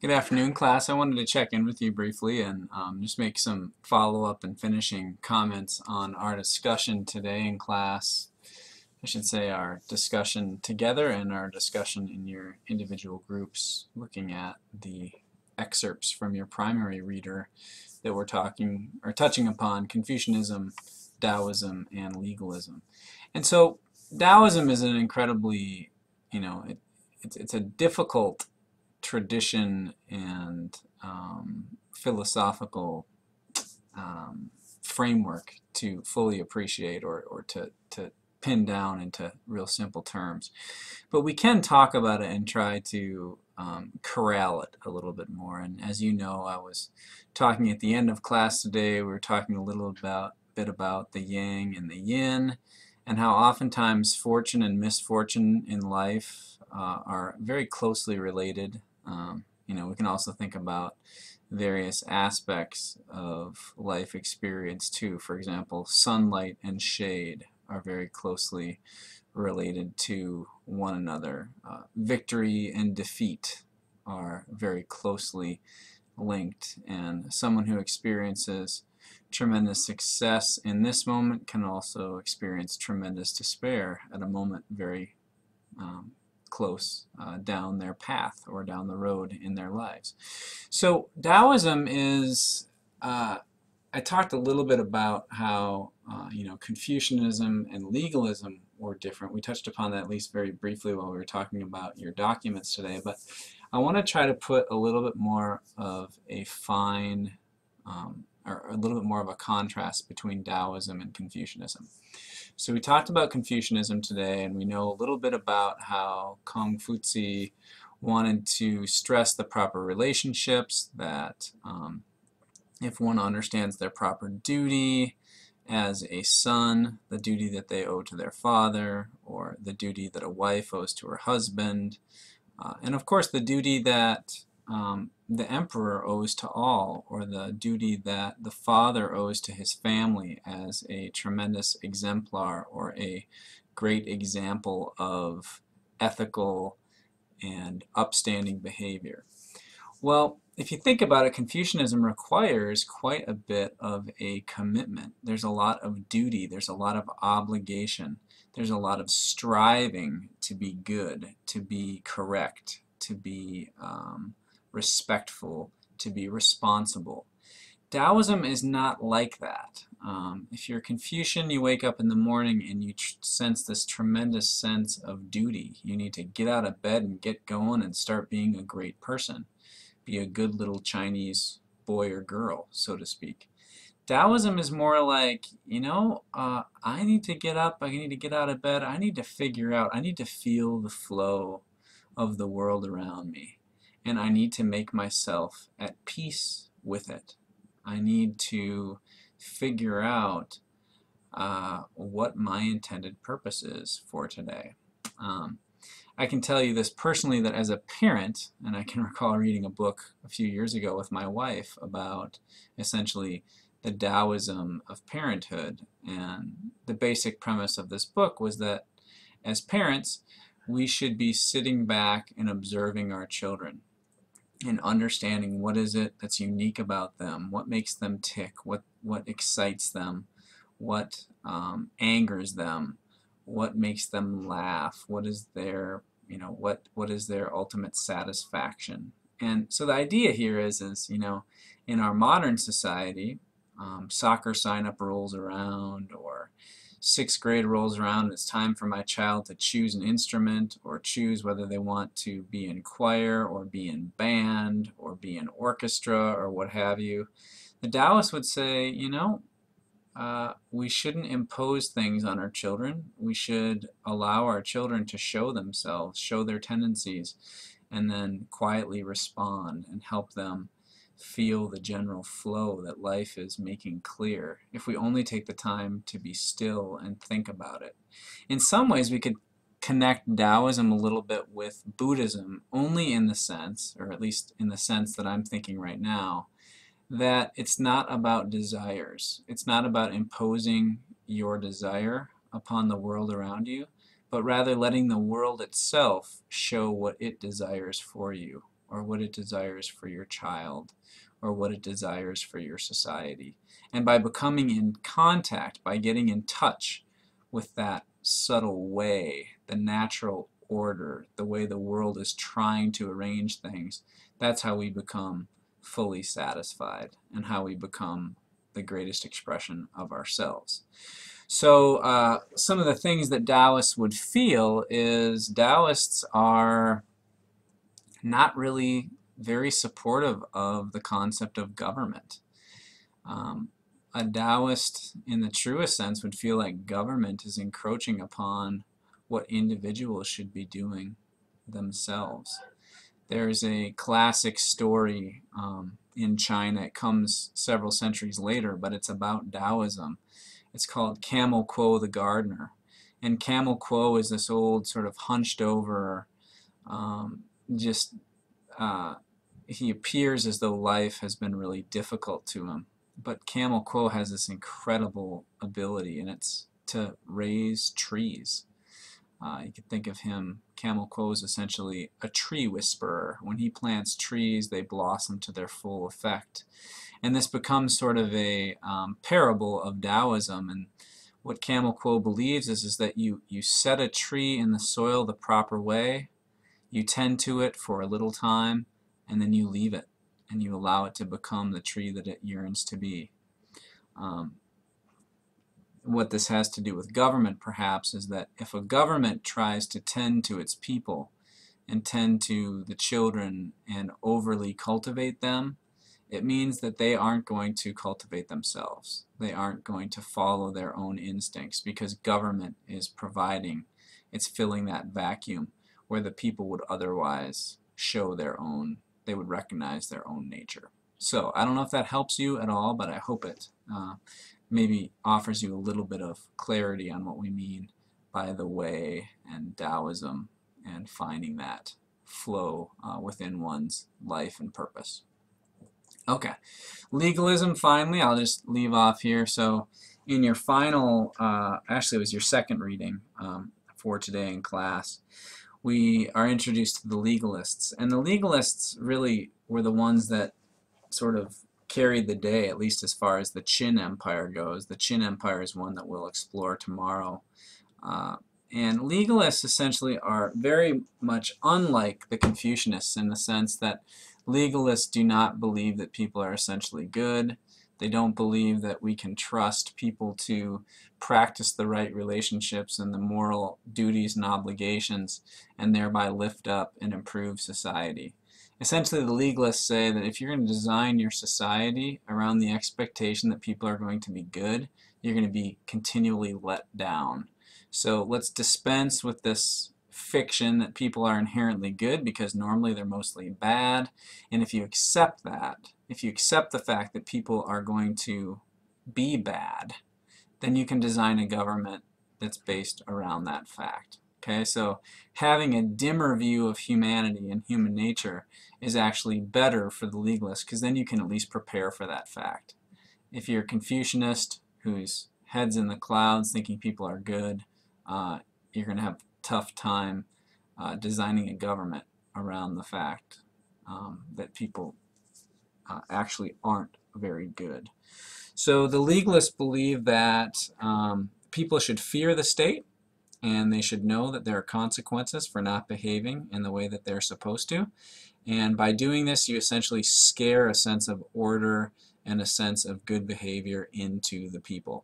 Good afternoon, class. I wanted to check in with you briefly and just make some follow-up and finishing comments on our discussion today in class. I should say our discussion together and our discussion in your individual groups, looking at the excerpts from your primary reader that we're talking or touching upon Confucianism, Taoism, and legalism. And so Taoism is an incredibly, it's a difficult tradition and philosophical framework to fully appreciate or to pin down into real simple terms. But we can talk about it and try to corral it a little bit more. And as you know, I was talking at the end of class today, we were talking a little bit about the yang and the yin, and how oftentimes fortune and misfortune in life are very closely related. We can also think about various aspects of life experience too. For example, sunlight and shade are very closely related to one another. Victory and defeat are very closely linked, and someone who experiences tremendous success in this moment can also experience tremendous despair at a moment very close down their path or down the road in their lives. So Taoism is, I talked a little bit about how Confucianism and legalism were different. We touched upon that at least very briefly while we were talking about your documents today, but I want to try to put a little bit more of a fine or a little bit more of a contrast between Taoism and Confucianism. So we talked about Confucianism today, and we know a little bit about how Confucius wanted to stress the proper relationships, that if one understands their proper duty as a son, the duty that they owe to their father, or the duty that a wife owes to her husband, and of course the duty that the emperor owes to all, or the duty that the father owes to his family as a tremendous exemplar or a great example of ethical and upstanding behavior. Well, if you think about it, Confucianism requires quite a bit of a commitment. There's a lot of duty, there's a lot of obligation, there's a lot of striving to be good, to be correct, to be respectful, to be responsible. Taoism is not like that. If you're Confucian, you wake up in the morning and you sense this tremendous sense of duty. You need to get out of bed and get going and start being a great person. Be a good little Chinese boy or girl, so to speak. Taoism is more like, I need to get up, I need to get out of bed, I need to figure out, I need to feel the flow of the world around me. And I need to make myself at peace with it. I need to figure out what my intended purpose is for today. I can tell you this personally, that as a parent, and I can recall reading a book a few years ago with my wife about essentially the Taoism of parenthood, and the basic premise of this book was that as parents, we should be sitting back and observing our children and understanding what is it that's unique about them, what makes them tick, what excites them, what angers them, what makes them laugh, what is their what is their ultimate satisfaction. And so the idea here is in our modern society, soccer sign-up rolls around, or 6th grade rolls around, and it's time for my child to choose an instrument or choose whether they want to be in choir or be in band or be in orchestra or what have you. The Taoists would say, we shouldn't impose things on our children. We should allow our children to show themselves, show their tendencies, and then quietly respond and help them feel the general flow that life is making clear, if we only take the time to be still and think about it. In some ways, we could connect Taoism a little bit with Buddhism, only in the sense, or at least in the sense that I'm thinking right now, that it's not about desires. It's not about imposing your desire upon the world around you, but rather letting the world itself show what it desires for you, or what it desires for your child, or what it desires for your society. And by becoming in contact, by getting in touch with that subtle way, the natural order, the way the world is trying to arrange things, that's how we become fully satisfied and how we become the greatest expression of ourselves. So some of the things that Taoists would feel is Taoists are not really very supportive of the concept of government. A Taoist, in the truest sense, would feel like government is encroaching upon what individuals should be doing themselves. There's a classic story in China. It comes several centuries later, but it's about Taoism. It's called Camel Quo the Gardener. And Camel Quo is this old sort of hunched over, just he appears as though life has been really difficult to him. But Camel Quo has this incredible ability, and it's to raise trees. You could think of him, Camel Quo is essentially a tree whisperer. When he plants trees, they blossom to their full effect. And this becomes sort of a parable of Taoism. And what Camel Quo believes is that you set a tree in the soil the proper way, you tend to it for a little time, and then you leave it, and you allow it to become the tree that it yearns to be. What this has to do with government, perhaps, is that if a government tries to tend to its people and tend to the children and overly cultivate them, it means that they aren't going to cultivate themselves. They aren't going to follow their own instincts because government is providing, it's filling that vacuum where the people would otherwise show their own, they would recognize their own nature. So I don't know if that helps you at all, but I hope it maybe offers you a little bit of clarity on what we mean by the way and Taoism and finding that flow within one's life and purpose. Okay, legalism finally, I'll just leave off here. So in your final, actually it was your second reading for today in class, we are introduced to the legalists. And the legalists really were the ones that sort of carried the day, at least as far as the Qin Empire goes. The Qin Empire is one that we'll explore tomorrow. And legalists essentially are very much unlike the Confucianists in the sense that legalists do not believe that people are essentially good. They don't believe that we can trust people to practice the right relationships and the moral duties and obligations and thereby lift up and improve society. Essentially, the legalists say that if you're going to design your society around the expectation that people are going to be good, you're going to be continually let down. So let's dispense with this fiction that people are inherently good because normally they're mostly bad. And if you accept that, if you accept the fact that people are going to be bad, then you can design a government that's based around that fact. Okay, so having a dimmer view of humanity and human nature is actually better for the legalist because then you can at least prepare for that fact. If you're a Confucianist whose head's in the clouds thinking people are good, you're going to have a tough time designing a government around the fact that people actually aren't very good. So the legalists believe that people should fear the state and they should know that there are consequences for not behaving in the way that they're supposed to. And by doing this, you essentially scare a sense of order and a sense of good behavior into the people.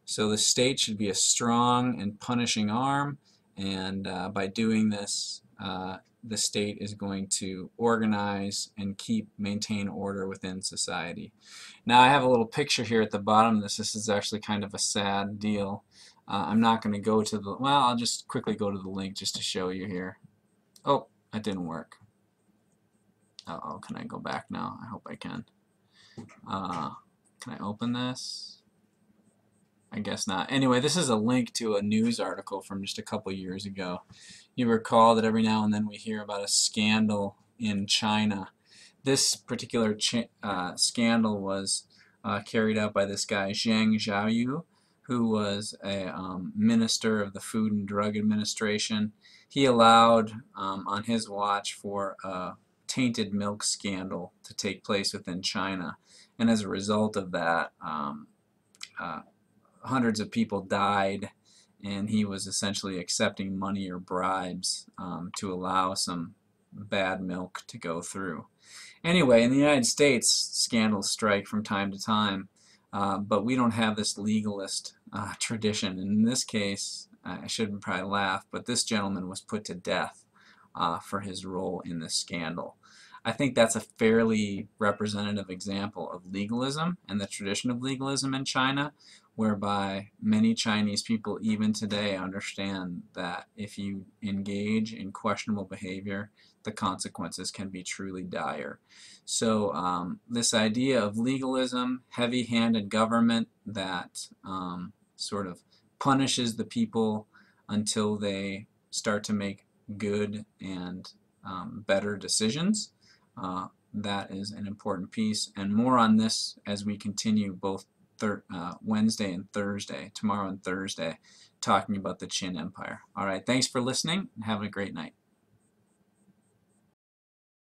So the state should be a strong and punishing arm, and by doing this, the state is going to organize and maintain order within society. Now I have a little picture here at the bottom of this. This is actually kind of a sad deal. I'm not going to go to the, well, I'll just quickly go to the link just to show you here. Oh, that didn't work. Uh-oh, can I go back now? I hope I can. Can I open this? I guess not. Anyway, this is a link to a news article from just a couple years ago. You recall that every now and then we hear about a scandal in China. This particular scandal was carried out by this guy, Zhang Xiaoyu, who was a minister of the Food and Drug Administration. He allowed, on his watch, for a tainted milk scandal to take place within China, and as a result of that, uh, hundreds of people died, and he was essentially accepting money or bribes to allow some bad milk to go through. Anyway, in the United States, scandals strike from time to time, but we don't have this legalist tradition. And in this case, I shouldn't probably laugh, but this gentleman was put to death for his role in this scandal. I think that's a fairly representative example of legalism and the tradition of legalism in China, whereby many Chinese people even today understand that if you engage in questionable behavior, the consequences can be truly dire. So this idea of legalism, heavy-handed government that sort of punishes the people until they start to make good and better decisions, that is an important piece. And more on this as we continue both Wednesday and Thursday, tomorrow and Thursday, talking about the Qin Empire. All right, thanks for listening and have a great night.